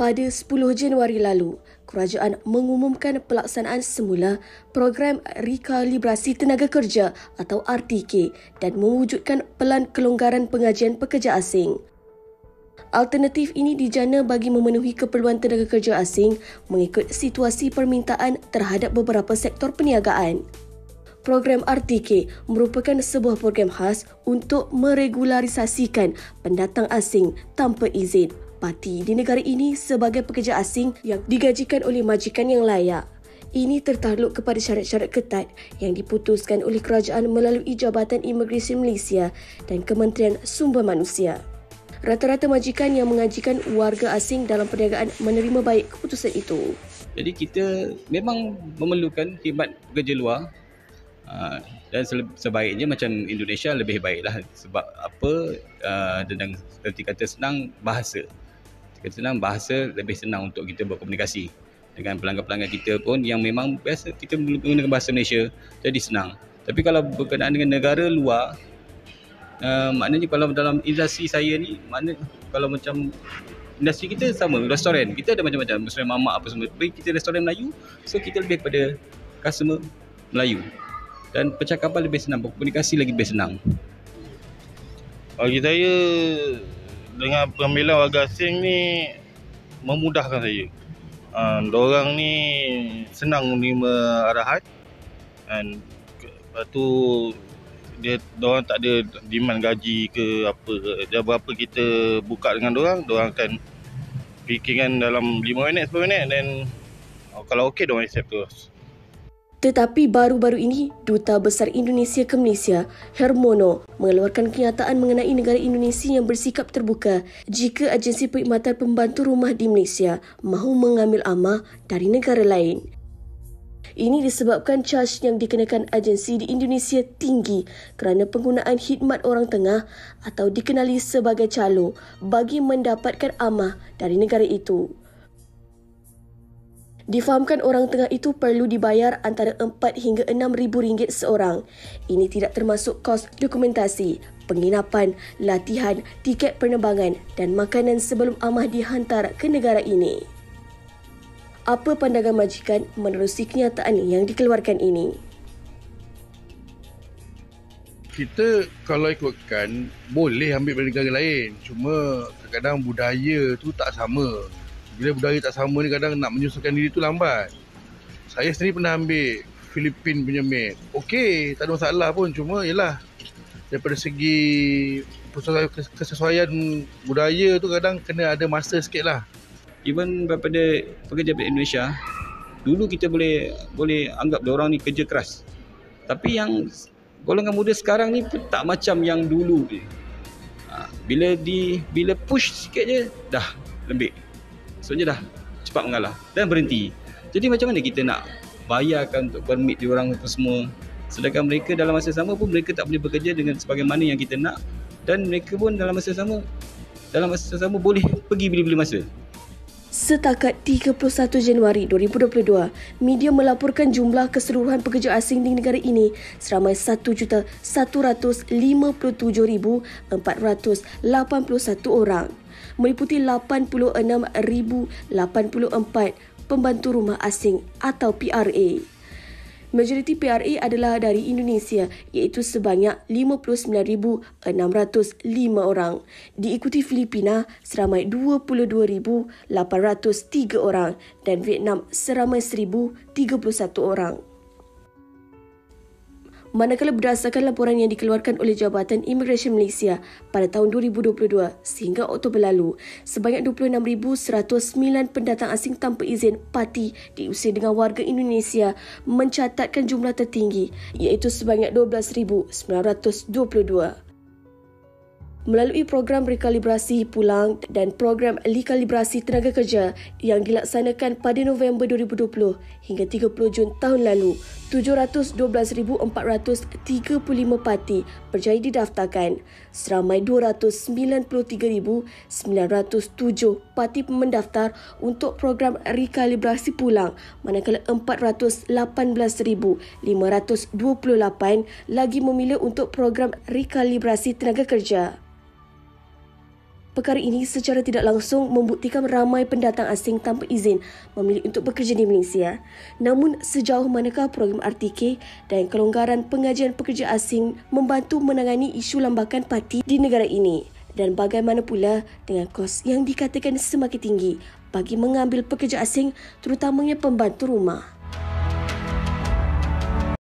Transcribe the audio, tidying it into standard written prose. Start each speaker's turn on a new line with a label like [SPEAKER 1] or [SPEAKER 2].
[SPEAKER 1] Pada 10 Januari lalu, kerajaan mengumumkan pelaksanaan semula program rekalibrasi tenaga kerja atau RTK dan mewujudkan pelan kelonggaran pengajian pekerja asing. Alternatif ini dijana bagi memenuhi keperluan tenaga kerja asing mengikut situasi permintaan terhadap beberapa sektor perniagaan. Program RTK merupakan sebuah program khas untuk meregularisasikan pendatang asing tanpa izin parti di negara ini sebagai pekerja asing yang digajikan oleh majikan yang layak. Ini tertakluk kepada syarat-syarat ketat yang diputuskan oleh kerajaan melalui Jabatan Imigresen Malaysia dan Kementerian Sumber Manusia. Rata-rata majikan yang mengajikan warga asing dalam perniagaan menerima baik keputusan itu.
[SPEAKER 2] Jadi kita memang memerlukan khidmat pekerja luar dan sebaiknya macam Indonesia lebih baiklah. Sebab apa? Dan seperti kata senang, bahasa. Bahasa lebih senang untuk kita berkomunikasi dengan pelanggan-pelanggan kita pun yang memang biasa kita menggunakan bahasa Malaysia, jadi senang. Tapi kalau berkenaan dengan negara luar, maknanya kalau dalam industri saya ni, kalau macam industri kita sama, restoran kita ada macam-macam, restoran mamak apa semua, tapi kita restoran Melayu, so kita lebih pada customer Melayu dan percakapan lebih senang, berkomunikasi lagi lebih senang.
[SPEAKER 3] Bagi saya, dengan pengambilan warga asing ni memudahkan saya. Diorang ni senang menerima arahan dan lepas tu diorang tak ada demand gaji ke apa ke. Dan berapa kita buka dengan diorang akan fikirkan dalam 5 minit, 10 minit dan kalau okey diorang accept terus.
[SPEAKER 1] Tetapi baru-baru ini, Duta Besar Indonesia ke Malaysia, Hermono, mengeluarkan kenyataan mengenai negara Indonesia yang bersikap terbuka jika agensi perkhidmatan pembantu rumah di Malaysia mahu mengambil amah dari negara lain. Ini disebabkan caj yang dikenakan agensi di Indonesia tinggi kerana penggunaan khidmat orang tengah atau dikenali sebagai calo bagi mendapatkan amah dari negara itu. Difahamkan orang tengah itu perlu dibayar antara 4 hingga 6 ribu ringgit seorang. Ini tidak termasuk kos dokumentasi, penginapan, latihan, tiket penerbangan dan makanan sebelum amah dihantar ke negara ini. Apa pandangan majikan menerusi kenyataan yang dikeluarkan ini?
[SPEAKER 4] Kita kalau ikutkan boleh ambil dari negara lain. Cuma kadang-kadang budaya tu tak sama. Bila budaya tak sama ni kadang nak menyesuaikan diri tu lambat. Saya sendiri pernah ambil Filipin punya maid. Okey, tak ada masalah pun. Cuma yelah, daripada segi kesesuaian budaya tu kadang kena ada masa sikit lah.
[SPEAKER 2] Even daripada pekerja di Indonesia, dulu kita boleh anggap diorang ni kerja keras. Tapi yang golongan muda sekarang ni tak macam yang dulu. Bila push sikit je, dah lembik. Maksudnya dah cepat mengalah dan berhenti. Jadi macam mana kita nak bayarkan untuk permit diorang itu semua, sedangkan mereka dalam masa sama pun mereka tak boleh bekerja dengan sebagaimana yang kita nak, dan mereka pun dalam masa sama boleh pergi bila-bila masa.
[SPEAKER 1] Setakat 31 Januari 2022, media melaporkan jumlah keseluruhan pekerja asing di negara ini seramai 1,157,481 orang, meliputi 86,084 pembantu rumah asing atau PRA. Majoriti PRA adalah dari Indonesia iaitu sebanyak 59,605 orang. Diikuti Filipina seramai 22,803 orang dan Vietnam seramai 1,031 orang. Manakala berdasarkan laporan yang dikeluarkan oleh Jabatan Imigresen Malaysia pada tahun 2022 sehingga Oktober lalu, sebanyak 26,109 pendatang asing tanpa izin parti diusir dengan warga Indonesia mencatatkan jumlah tertinggi iaitu sebanyak 12,922. Melalui program rekalibrasi pulang dan program rekalibrasi tenaga kerja yang dilaksanakan pada November 2020 hingga 30 Jun tahun lalu, 712,435 parti berjaya didaftarkan. Seramai 293,907 parti mendaftar untuk program rekalibrasi pulang, manakala 418,528 lagi memilih untuk program rekalibrasi tenaga kerja. Perkara ini secara tidak langsung membuktikan ramai pendatang asing tanpa izin memilih untuk bekerja di Malaysia. Namun, sejauh manakah program RTK dan kelonggaran pengajian pekerja asing membantu menangani isu lambakan parti di negara ini? Dan bagaimana pula dengan kos yang dikatakan semakin tinggi bagi mengambil pekerja asing, terutamanya pembantu rumah?